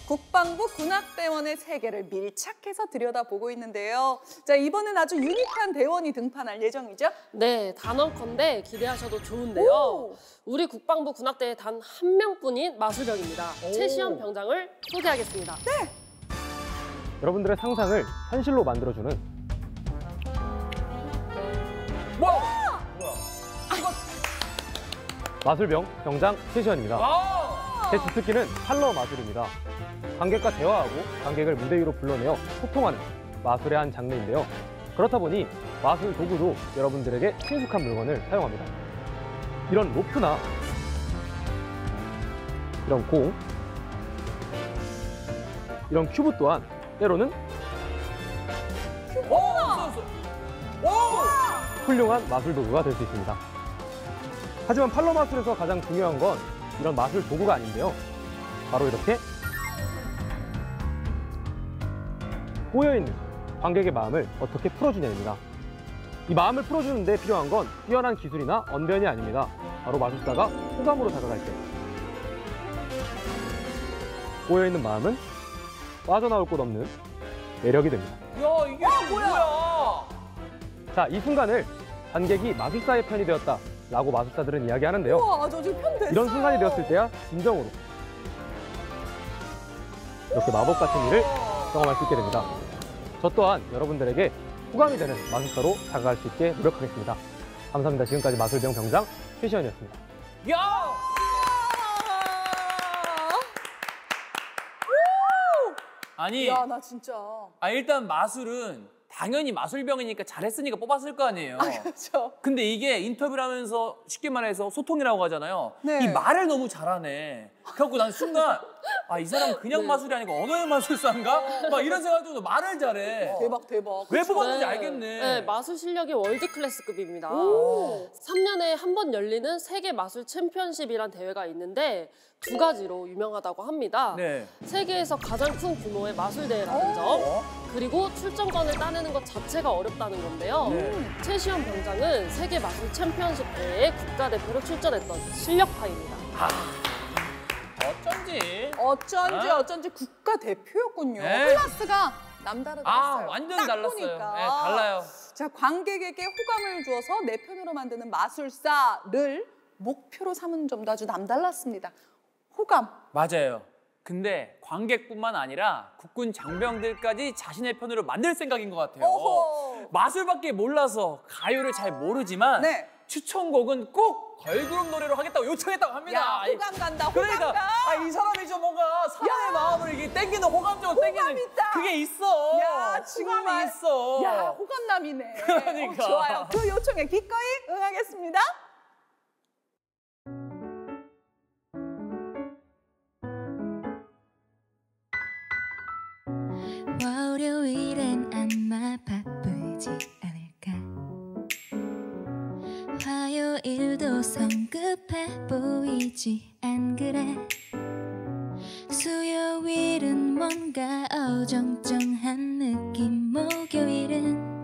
국방부 군악대원의 세계를 밀착해서 들여다보고 있는데요. 자, 이번엔 아주 유니크한 대원이 등판할 예정이죠? 네, 단언컨대 기대하셔도 좋은데요. 오! 우리 국방부 군악대에 단 한 명뿐인 마술병입니다. 최시현 병장을 소개하겠습니다. 네. 여러분들의 상상을 현실로 만들어주는 뭐야? 마술병 병장 최시현입니다. 제 주특기는 팔러 마술입니다. 관객과 대화하고 관객을 무대 위로 불러내어 소통하는 마술의 한 장르인데요. 그렇다 보니 마술 도구도 여러분들에게 친숙한 물건을 사용합니다. 이런 로프나 이런 공, 이런 큐브 또한 때로는 훌륭한 마술 도구가 될 수 있습니다. 하지만 팔러 마술에서 가장 중요한 건 이런 마술 도구가 아닌데요. 바로 이렇게 꼬여있는 관객의 마음을 어떻게 풀어주냐입니다. 이 마음을 풀어주는 데 필요한 건 뛰어난 기술이나 언변이 아닙니다. 바로 마술사가 호감으로 다가갈 때 꼬여있는 마음은 빠져나올 곳 없는 매력이 됩니다. 야, 이게 뭐야? 자, 이 순간을 관객이 마술사의 편이 되었다 라고 마술사들은 이야기하는데요. 우와, 저 지금 편 됐어요. 이런 순간이 되었을 때야 진정으로 이렇게 마법 같은 일을 경험할 수 있게 됩니다. 저 또한 여러분들에게 호감이 되는 마술사로 다가갈 수 있게 노력하겠습니다. 감사합니다. 지금까지 마술병 병장 최시현이었습니다. 야! 아니, 야, 나 진짜. 일단 마술은 당연히 마술병이니까 잘했으니까 뽑았을 거 아니에요. 그렇죠. 근데 이게 인터뷰를 하면서 쉽게 말해서 소통이라고 하잖아요. 네. 이 말을 너무 잘하네. 그래갖고 난 순간 이 사람 그냥 마술이 아니고 언어의 마술사인가? 막 이런 생각이 들어서 말을 잘해. 대박, 대박. 왜 그쵸? 뽑았는지 알겠네. 네, 마술 실력이 월드 클래스급입니다. 오. 3년에 한 번 열리는 세계 마술 챔피언십이란 대회가 있는데 두 가지로 유명하다고 합니다. 네. 세계에서 가장 큰 규모의 마술 대회라는 점, 그리고 출전권을 따내는 것 자체가 어렵다는 건데요. 네. 최시현 병장은 세계 마술 챔피언십 대회에 국가대표로 출전했던 실력파입니다. 어쩐지. 국가대표였군요. 네. 클래스가 남다르다. 완전 딱 달랐어요. 보니까. 네, 달라요. 자, 관객에게 호감을 주어서 내 편으로 만드는 마술사를 목표로 삼은 점도 아주 남달랐습니다. 호감. 맞아요. 근데 관객뿐만 아니라 국군 장병들까지 자신의 편으로 만들 생각인 것 같아요. 오호. 마술밖에 몰라서 가요를 잘 모르지만 네. 추천곡은 꼭 걸그룹 노래로 하겠다고 요청했다고 합니다. 야, 호감 간다, 호감 그러니까 가. 이 사람이 좀 뭔가 사람의 마음을 이게 땡기는 호감적으로 땡기는 있다. 그게 있어. 야, 호감이 정말. 있어. 야, 호감남이네. 그러니까. 좋아요. 그 요청에 기꺼이 응하겠습니다. 월요일엔 아마 바쁘지 않을까. 화요일도 성급해 보이지 안 그래. 수요일은 뭔가 어정쩡한 느낌. 목요일은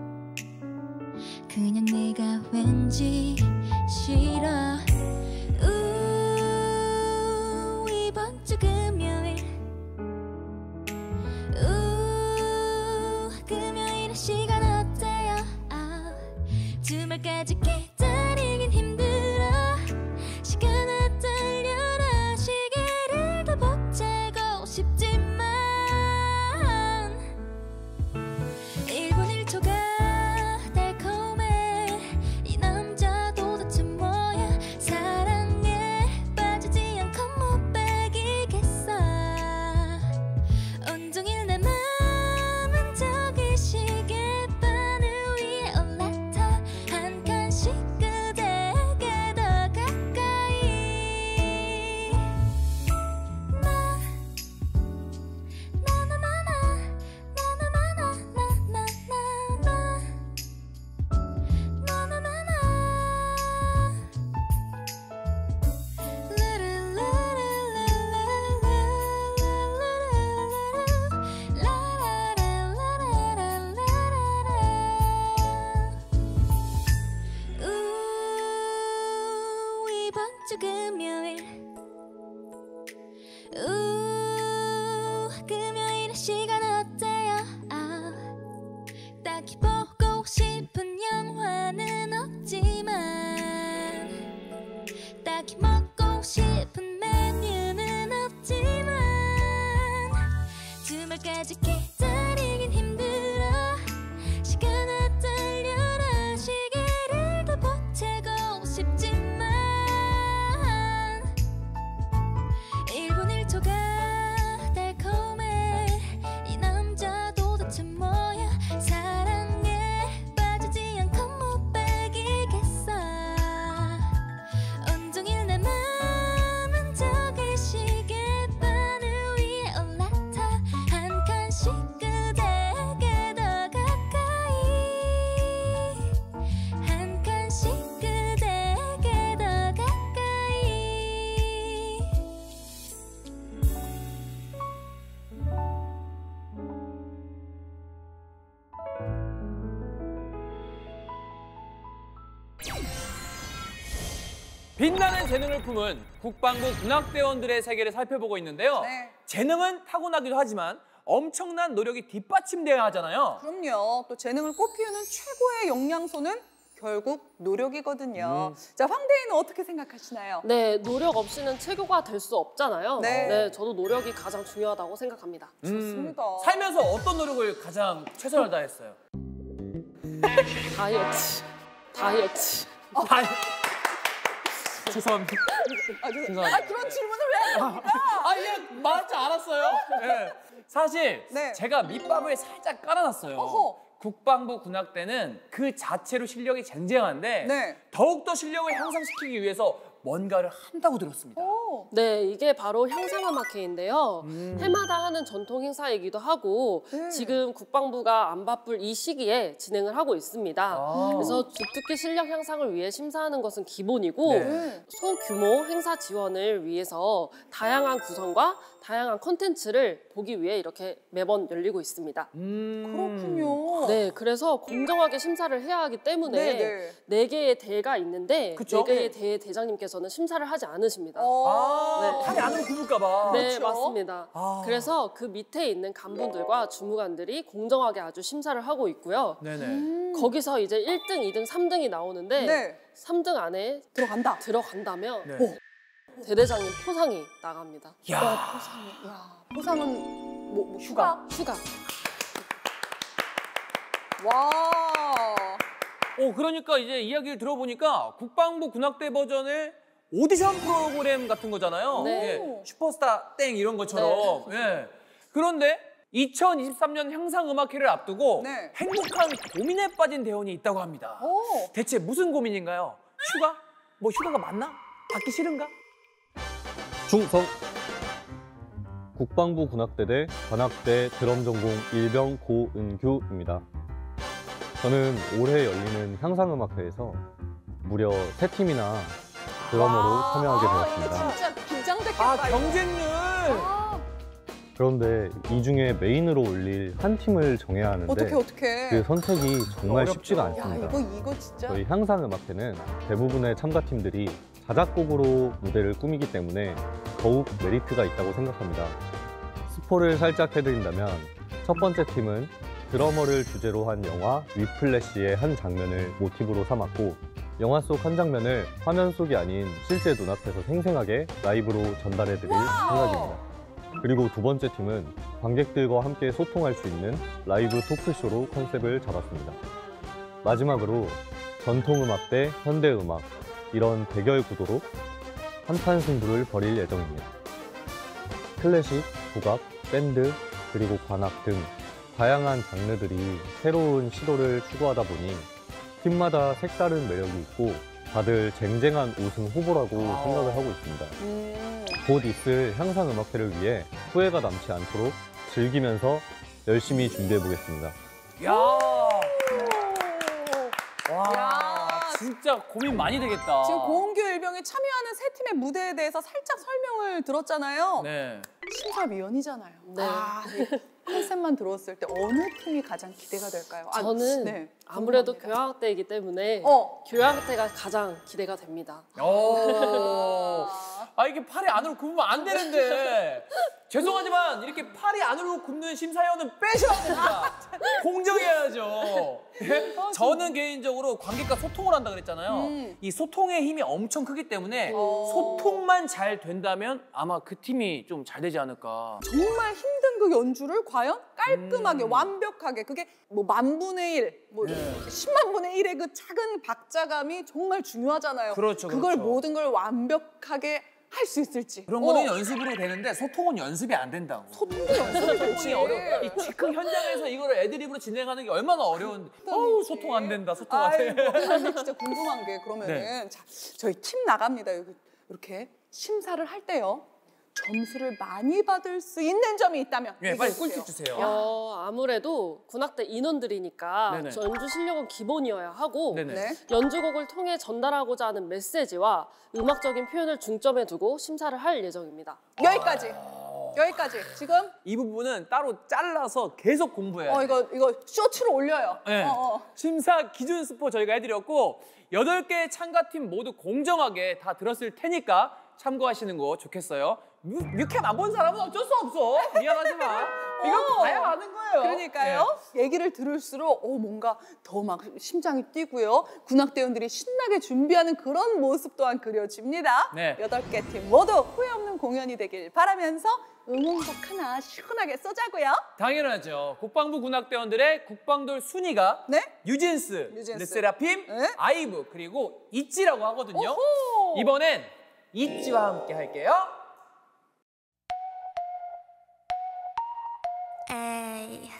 그냥 내가 왠지 싫어. 이번 주 금요일 금요일의 시간 어때요? 주말까지 기다리긴 힘들어. 시간을 달려라. 시계를 더 보채고 싶지만 1분 1초가 달콤해. 이 남자 도대체 뭐야. 사랑에 빠지지 않고 못 빼기겠어. 온종일 내 맘은 저기 시계바늘 위에 올라타. 한 칸씩 아직 기다리긴 힘들어 시간아 달려라 시계를 더 보채고 싶지만 1분 1초가 달콤해 이 남자 도대체 뭐야 사랑에 빠지지 않고 못 빼기겠어 온종일 내 맘은 저기 시계바늘 위에 올라타 한 칸씩 그대에게 더 가까이 한 칸씩 그대에게 더 가까이 빛나는 재능을 품은 국방부 군악대원들의 세계를 살펴보고 있는데요. 네. 재능은 타고나기도 하지만 엄청난 노력이 뒷받침돼야 하잖아요. 그럼요. 또 재능을 꽃피우는 최고의 영양소는 결국 노력이거든요. 자, 황대희는 어떻게 생각하시나요? 네, 노력 없이는 최고가 될 수 없잖아요. 네. 저도 노력이 가장 중요하다고 생각합니다. 좋습니다. 살면서 어떤 노력을 가장 최선을 다했어요? 다이어트. 다이어트. 죄송합니다. 아, 그런 질문을 왜 합니까? 예, 말할 줄 알았어요. 네. 사실 네. 제가 밑밥을 살짝 깔아놨어요. 어허. 국방부 군악대는 그 자체로 실력이 쟁쟁한데 네. 더욱더 실력을 향상시키기 위해서 뭔가를 한다고 들었습니다. 오. 네, 이게 바로 향상음악회인데요. 해마다 하는 전통 행사이기도 하고 네. 지금 국방부가 안 바쁠 이 시기에 진행을 하고 있습니다. 그래서 주특기 실력 향상을 위해 심사하는 것은 기본이고 네. 소규모 행사 지원을 위해서 다양한 구성과 다양한 콘텐츠를 보기 위해 이렇게 매번 열리고 있습니다. 그렇군요. 네, 그래서 공정하게 심사를 해야 하기 때문에 네. 네 개의 대가 있는데 그쵸? 네 개의 대 대장님께서는 심사를 하지 않으십니다. 네. 팔이 안으로 굽을까 봐. 네, 그렇죠? 맞습니다. 그래서 그 밑에 있는 간부들과 주무관들이 공정하게 아주 심사를 하고 있고요. 네네. 거기서 이제 1등, 2등, 3등이 나오는데 네. 3등 안에 들어간다. 들어간다면 네. 대대장님 포상이 나갑니다. 야. 포상은 뭐 휴가? 휴가. 와. 그러니까 이제 이야기를 들어보니까 국방부 군악대 버전의 오디션 프로그램 같은 거잖아요. 네. 예, 슈퍼스타 땡 이런 것처럼. 예. 그런데 2023년 향상음악회를 앞두고 네. 행복한 고민에 빠진 대원이 있다고 합니다. 오. 대체 무슨 고민인가요? 휴가? 뭐 휴가가 맞나? 받기 싫은가? 충성! 국방부 군악대대 관악대 드럼 전공 일병 고은규입니다. 저는 올해 열리는 향상음악회에서 무려 3팀이나 드러머로 참여하게 되었습니다. 진짜 긴장됐겠다. 경쟁률! 그런데 이 중에 메인으로 올릴 한 팀을 정해야 하는데 어떻게? 그 선택이 정말 어렵죠. 쉽지가 야, 않습니다. 이거 진짜. 저희 향상음악회는 대부분의 참가팀들이 자작곡으로 무대를 꾸미기 때문에 더욱 메리트가 있다고 생각합니다. 스포를 살짝 해드린다면 첫 번째 팀은 드러머를 주제로 한 영화 위플래시의 한 장면을 모티브로 삼았고 영화 속 한 장면을 화면 속이 아닌 실제 눈앞에서 생생하게 라이브로 전달해드릴 생각입니다. 그리고 두 번째 팀은 관객들과 함께 소통할 수 있는 라이브 토크쇼로 컨셉을 잡았습니다. 마지막으로 전통음악 대 현대음악 이런 대결 구도로 한판 승부를 벌일 예정입니다. 클래식, 국악, 밴드, 그리고 관악 등 다양한 장르들이 새로운 시도를 추구하다 보니 팀마다 색다른 매력이 있고 다들 쟁쟁한 우승 후보라고 생각을 하고 있습니다. 곧 있을 향상음악회를 위해 후회가 남지 않도록 즐기면서 열심히 준비해보겠습니다. 야. 와. 야. 진짜 고민 많이 되겠다. 지금 고은규 일병이 참여하는 세 팀의 무대에 대해서 살짝 설명을 들었잖아요. 네. 심사위원이잖아요. 네. 이 컨셉만 들었을 때 어느 팀이 가장 기대가 될까요? 저는 네, 아무래도 궁금합니다. 교향악대이기 때문에 어. 교향악대가 가장 기대가 됩니다. 이게 팔이 안으로 굽으면 안 되는데. 죄송하지만 이렇게 팔이 안으로 굽는 심사위원은 빼셔야 됩니다. 공정해야죠. 저는 개인적으로 관객과 소통을 한다 그랬잖아요. 이 소통의 힘이 엄청 크기 때문에 소통만 잘 된다면 아마 그 팀이 좀 잘 되지 않을까. 정말 힘든 그 연주를 과연 깔끔하게 완벽하게 그게 뭐 10,000분의 1, 뭐 100,000분의 1의 그 작은 박자감이 정말 중요하잖아요. 그렇죠, 그걸 그렇죠. 모든 걸 완벽하게 할 수 있을지. 그런 거는 연습으로 되는데 소통은 연습이 안 된다고. 소통도 연습이 소통이 어려워. 이 즉흥 현장에서 이거를 애드립으로 진행하는 게 얼마나 어려운데. 어우, 소통 안 된다. 소통 안 돼. 아이고, 근데 진짜 궁금한 게 그러면은 네. 자, 저희 팀 나갑니다. 여기 이렇게 심사를 할 때요. 점수를 많이 받을 수 있는 점이 있다면 네, 빨리 얘기해 꿀팁 주세요. 주세요. 아무래도 군악대 인원들이니까 네네. 연주 실력은 기본이어야 하고 네네. 네. 연주곡을 통해 전달하고자 하는 메시지와 음악적인 표현을 중점에 두고 심사를 할 예정입니다. 여기까지. 여기까지. 지금 이 부분은 따로 잘라서 계속 공부해야 돼요. 이거 쇼츠로 올려요. 네. 심사 기준 스포 저희가 해드렸고 8개의 참가팀 모두 공정하게 다 들었을 테니까 참고하시는 거 좋겠어요. 뮤캠 안 본 사람은 어쩔 수 없어. 미안하지만 이건 봐야 하는 거예요. 그러니까요. 얘기를 들을수록 뭔가 더 막 심장이 뛰고요. 군악대원들이 신나게 준비하는 그런 모습 또한 그려집니다. 네. 8개 팀 모두 후회 없는 공연이 되길 바라면서 응원곡 하나 시원하게 쏘자고요. 당연하죠. 국방부 군악대원들의 국방돌 순위가 네? 유진스, 르세라핌, 네? 아이브 그리고 있지라고 하거든요. 오호! 이번엔 있지와 함께 할게요. Ay.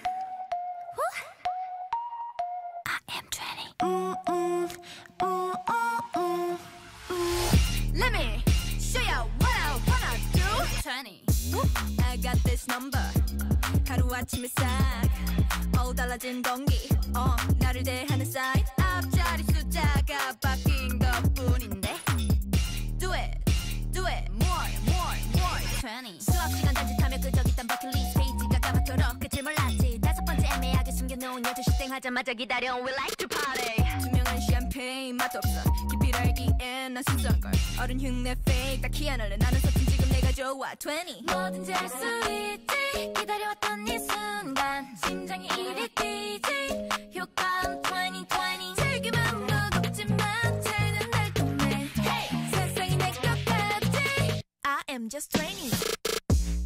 I am 20. Let me show you what I wanna do. 20. I got this number. 하루아침에 싹 달라진 공기. 나를 대하는 사인. 앞자리 숫자가 바뀐 것뿐인데. Do it, more. 20. 수업 시간 단짓하며 그저 있던 버킷리스트 페이지가 까맣도록 끝을 몰랐지. 5번째 애매하게 숨겨놓은 12시 땡 하자마자 기다려 We like to party. 투명한 샴페인 맛없어 깊이를 알기엔 난 순수한걸. 어른 흉내 fake 다 키 안 할래. 나는 서툰 지금 내가 좋아 20. 뭐든지 할 수 있지. 기다려왔던 이 순간 심장이 이리 뛰지. 효과음 20. 즐기면 무겁지만 쟤는 달콤해. Hey, 세상이 내 것 같지. I am just 20.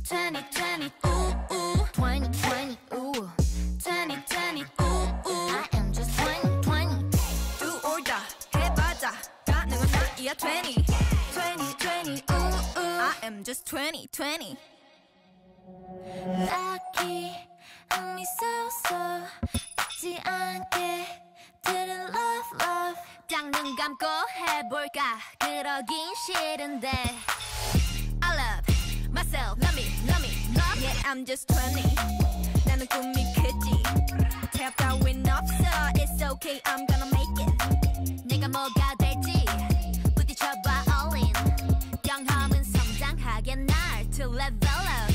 20, ooh, 20, ooh. 20, ooh, I am just 20. Do or die, 해봐자. 다 내가 나이야 20, ooh, I am just 20. 딱히 의미 쏘쏘 잊지 않게 들은 love. 딱 눈 감고 해볼까 그러긴 싫은데. I love myself, love me. Yeah, I'm just 20. 나는 꿈이 크지. 태엽 따윈 없어. It's okay, I'm gonna make it. 내가 뭐가 될지 부딪혀봐 all in. 경험은 성장하게 날 to level up.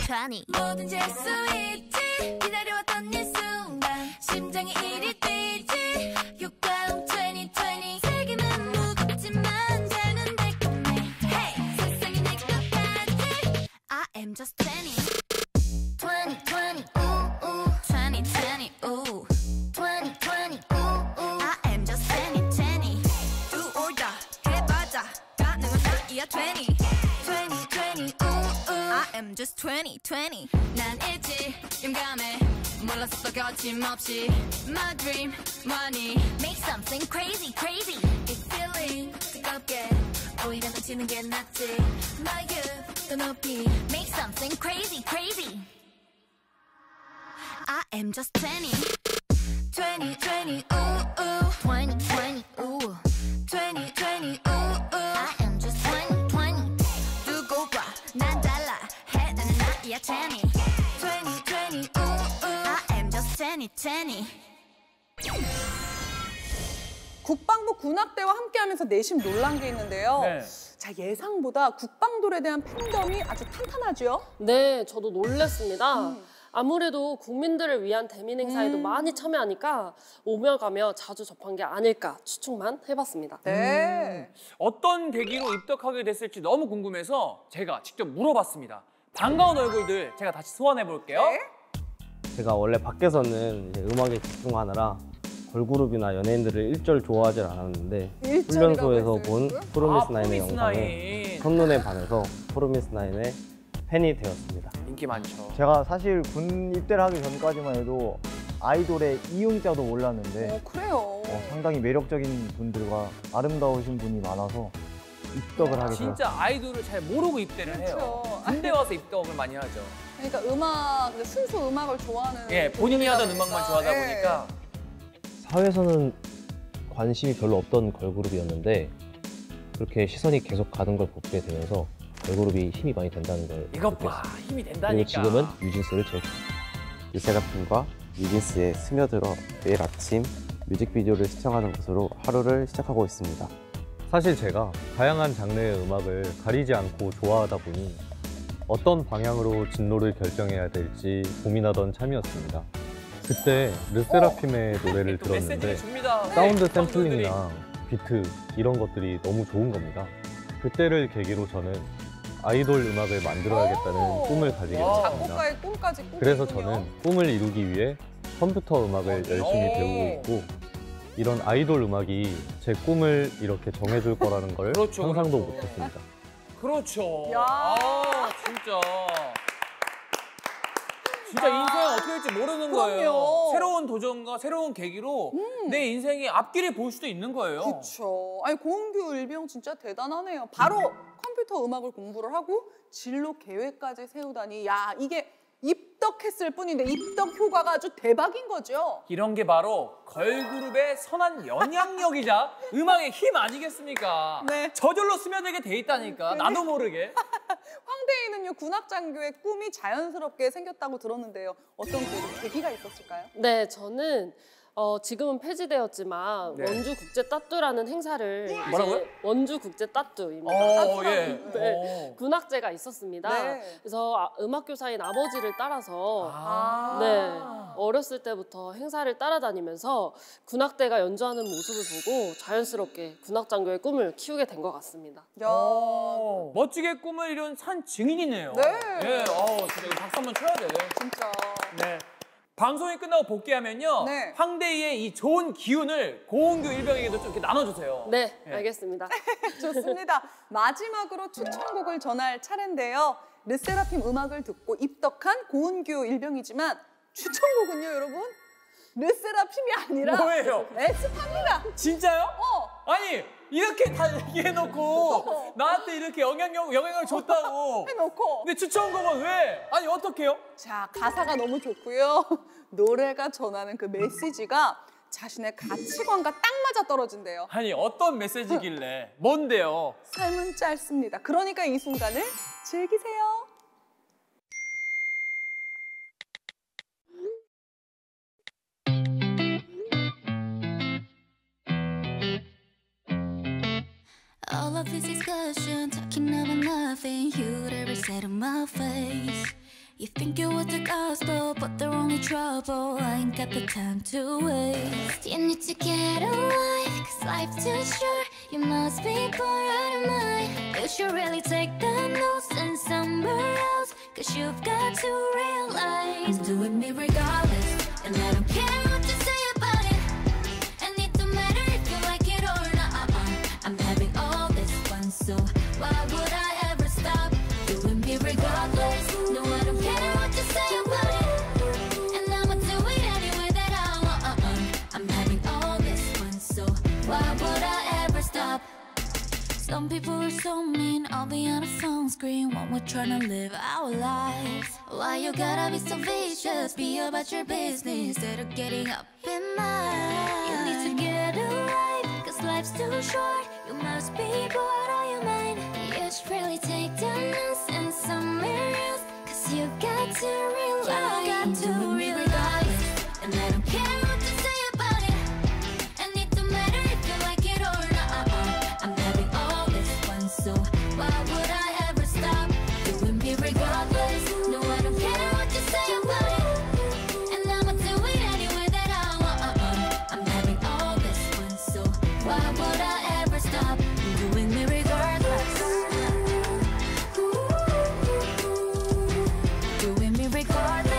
20. 뭐든지 할 수 있지. 기다려왔던 이 순간 심장이 이리 뛰지. 효과음 20. 세기는 무겁지만 쟤는 달콤해. Hey, 세상이 내 것 같지. I am just 20. 20, ooh, 20, ooh. 20, ooh, I am just 20. Do or die, 해봐자. 다 내가 나이야 20, ooh, I am just 20. 난 있지, 용감해. 몰랐어 거침없이. My dream, money. Make something crazy. It's feeling 뜨겁게. 오히려 놓치는 게 낫지. My youth, 더 높이. Make something crazy. I am just 20. 20, ooh. 20, ooh. 20, ooh. I am just 20. 두고 봐, 난 달라. 해, 나는 나이야 20. 20, ooh. I am just 20. 국방부 군악대와 함께하면서 내심 놀란 게 있는데요. 네. 자, 예상보다 국방돌에 대한 팬덤이 아주 탄탄하죠? 네, 저도 놀랐습니다. 아무래도 국민들을 위한 대민 행사에도 많이 참여하니까 오며 가며 자주 접한 게 아닐까 추측만 해봤습니다. 네. 어떤 계기로 입덕하게 됐을지 너무 궁금해서 제가 직접 물어봤습니다. 반가운 얼굴들 제가 다시 소환해 볼게요. 네. 제가 원래 밖에서는 이제 음악에 집중하느라 걸그룹이나 연예인들을 일절 좋아하지 않았는데 훈련소에서 본 프로미스 나인의 영상에 첫눈에 반해서 프로미스 나인의 팬이 되었습니다. 인기 많죠. 제가 사실 군 입대를 하기 전까지만 해도 아이돌의 이응자도 몰랐는데 그래요. 상당히 매력적인 분들과 아름다우신 분이 많아서 입덕을 하게 되었어요. 진짜 아이돌을 잘 모르고 입대를 해요. 그렇죠. 군대 와서 입덕을 많이 하죠. 그러니까 순수 음악을 좋아하는 예, 본인이 하던 분이다 음악만 보니까. 좋아하다 예. 보니까 사회에서는 관심이 별로 없던 걸그룹이었는데 그렇게 시선이 계속 가는 걸 보게 되면서 걸그룹이 힘이 많이 된다는 걸 이것 봐, 느꼈습니다. 힘이 그리고 된다니까. 지금은 뉴진스를 제일 좋아합니다. 르세라핌과 뉴진스에 스며들어 매일 아침 뮤직비디오를 시청하는 것으로 하루를 시작하고 있습니다. 사실 제가 다양한 장르의 음악을 가리지 않고 좋아하다 보니 어떤 방향으로 진로를 결정해야 될지 고민하던 참이었습니다. 그때 르세라핌의 노래를 또 들었는데 메시지를 줍니다. 사운드 네, 팬분들이. 샘플링이나 비트 이런 것들이 너무 좋은 겁니다. 그때를 계기로 저는 아이돌 음악을 만들어야겠다는 꿈을 가지게 됐습니다. 작곡가의 꿈까지 꾸고 그래서 있군요. 저는 꿈을 이루기 위해 컴퓨터 음악을 열심히 배우고 있고 이런 아이돌 음악이 제 꿈을 이렇게 정해줄 거라는 걸 그렇죠, 상상도 그렇죠. 못했습니다. 그렇죠. 야. 진짜. 진짜 인생 어떻게 될지 모르는 거예요. 그럼요. 새로운 도전과 새로운 계기로 내 인생의 앞길을 볼 수도 있는 거예요. 그렇죠. 아니 고은규 일병 진짜 대단하네요. 바로 컴퓨터 음악을 공부를 하고 진로 계획까지 세우다니 야 이게 입덕했을 뿐인데 입덕 효과가 아주 대박인 거죠. 이런 게 바로 걸그룹의 선한 영향력이자 음악의 힘 아니겠습니까? 네. 저절로 스며들게 돼 있다니까. 나도 모르게. 황대희는요 군악장교의 꿈이 자연스럽게 생겼다고 들었는데요. 어떤 계기가 있었을까요? 네, 저는 지금은 폐지되었지만 네. 원주 국제 따뚜라는 행사를 뭐라고요? 이제 원주 국제 따뚜입니다. 예. 네, 군악제가 있었습니다. 네. 그래서 음악 교사인 아버지를 따라서 아. 네, 어렸을 때부터 행사를 따라다니면서 군악대가 연주하는 모습을 보고 자연스럽게 군악장교의 꿈을 키우게 된 것 같습니다. 야. 멋지게 꿈을 이룬 산 증인이네요. 네. 예, 진짜 이거 박수 한번 쳐야 돼. 진짜. 네. 방송이 끝나고 복귀하면요. 네. 황대희의 이 좋은 기운을 고은규 일병에게도 좀 이렇게 나눠주세요. 네, 예. 알겠습니다. 좋습니다. 마지막으로 추천곡을 전할 차례인데요. 르세라핌 음악을 듣고 입덕한 고은규 일병이지만 추천곡은요, 여러분? 르세라핌이 아니라 뭐예요? 에스파입니다. 진짜요? 아니 이렇게 다 얘기해놓고 나한테 이렇게 영향을 줬다고. 해놓고. 근데 추천곡은 왜? 아니 어떡해요? 자, 가사가 너무 좋고요. 노래가 전하는 그 메시지가 자신의 가치관과 딱 맞아 떨어진대요. 아니 어떤 메시지길래? 뭔데요? 삶은 짧습니다. 그러니까 이 순간을 즐기세요. All of this discussion, talking about nothing, you'd ever said on my face. You think you want the gospel, but they're only trouble. I ain't got the time to waste. You need to get a life, 'cause life's too short. You must be bored out of mind. You should really take the notes and somewhere else, 'cause you've got to realize doing me regardless, and I don't care what you say about it. And it don't matter if you like it or not. I'm having all this fun, so why would I ever stop doing me regardless? No, I don't care what you say about it, and I'ma do it anyway that I want. I'm having all this fun, so why would I ever stop? Some people are so mean, I'll be on a phone screen when we're trying to live our lives. Why you gotta be so vicious? Be about your business instead of getting up in mine. You need to get a life, 'cause life's too short. You must be bored out of your mind. You should really take the notes and somewhere else, 'cause you got to realize regardless, and I don't care what you say about it. And it don't matter if you like it or not. I'm having all this fun, so why would I ever stop doing me regardless? No, I don't care what you say about it, and I'ma do it anyway that I want. I'm having all this fun, so why would I ever stop doing me regardless? Doing me regardless.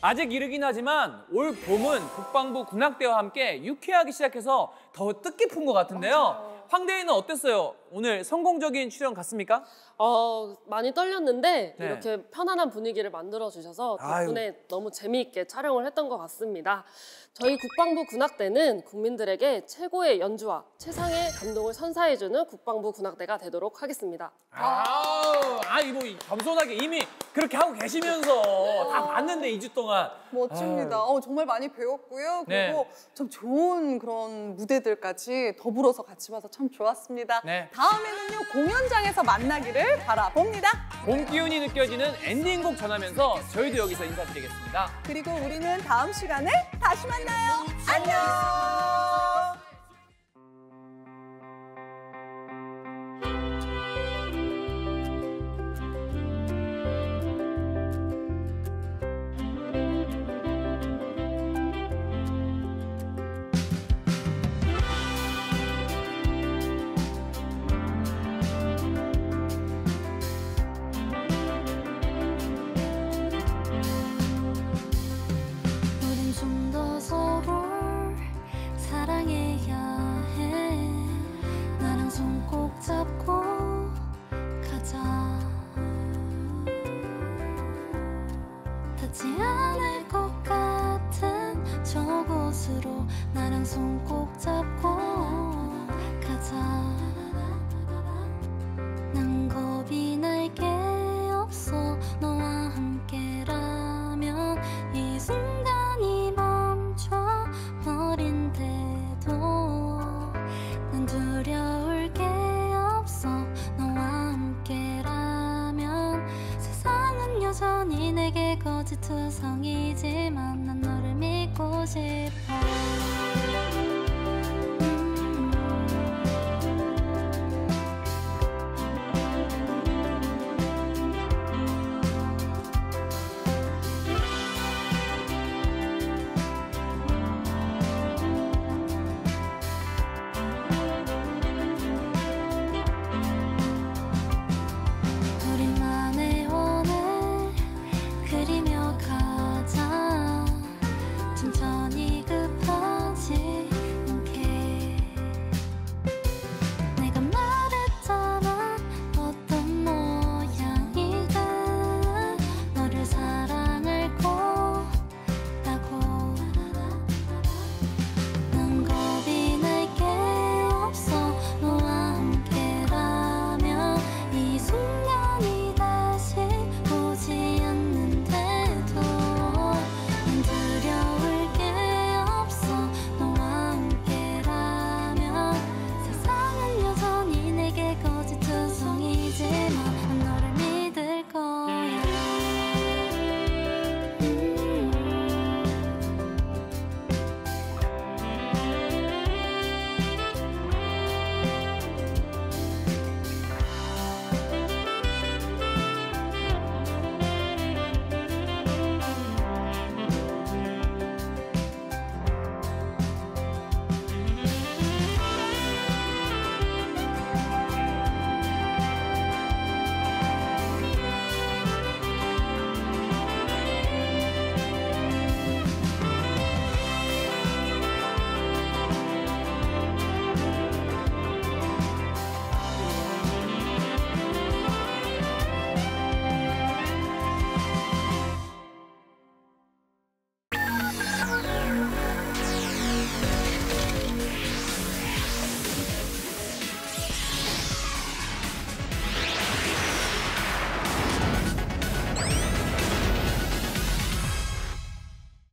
아직 이르긴 하지만 올 봄은 국방부 군악대와 함께 유쾌하게 시작해서 더 뜻깊은 것 같은데요. 맞아요. 황대희는 어땠어요? 오늘 성공적인 출연 같습니까? 많이 떨렸는데 네. 이렇게 편안한 분위기를 만들어 주셔서 덕분에 너무 재미있게 촬영을 했던 것 같습니다. 저희 국방부 군악대는 국민들에게 최고의 연주와 최상의 감동을 선사해주는 국방부 군악대가 되도록 하겠습니다. 이거 겸손하게 이미 그렇게 하고 계시면서 다 봤는데 2주 동안. 멋집니다. 정말 많이 배웠고요. 네. 그리고 참 좋은 그런 무대들까지 더불어서 같이 봐서 참 좋았습니다. 네. 다음에는요, 공연장에서 만나기를 바라봅니다. 봄 기운이 느껴지는 엔딩곡 전하면서 저희도 여기서 인사드리겠습니다. 그리고 우리는 다음 시간에 다시 만나요. 안녕. 우린 좀 더 서로를 사랑해야 해. 나랑 손 꼭 잡고 가자. 닿지 않을 것 같은 저곳으로 나랑 손 꼭 잡고 가자. 난 겁이 날 게 없어. 너와 함께라면 이 순간이 멈춰버린대도 난 두려울 게 없어. 너와 함께라면 세상은 여전히 내게 거짓투성이지만 난 너를 믿고 싶어.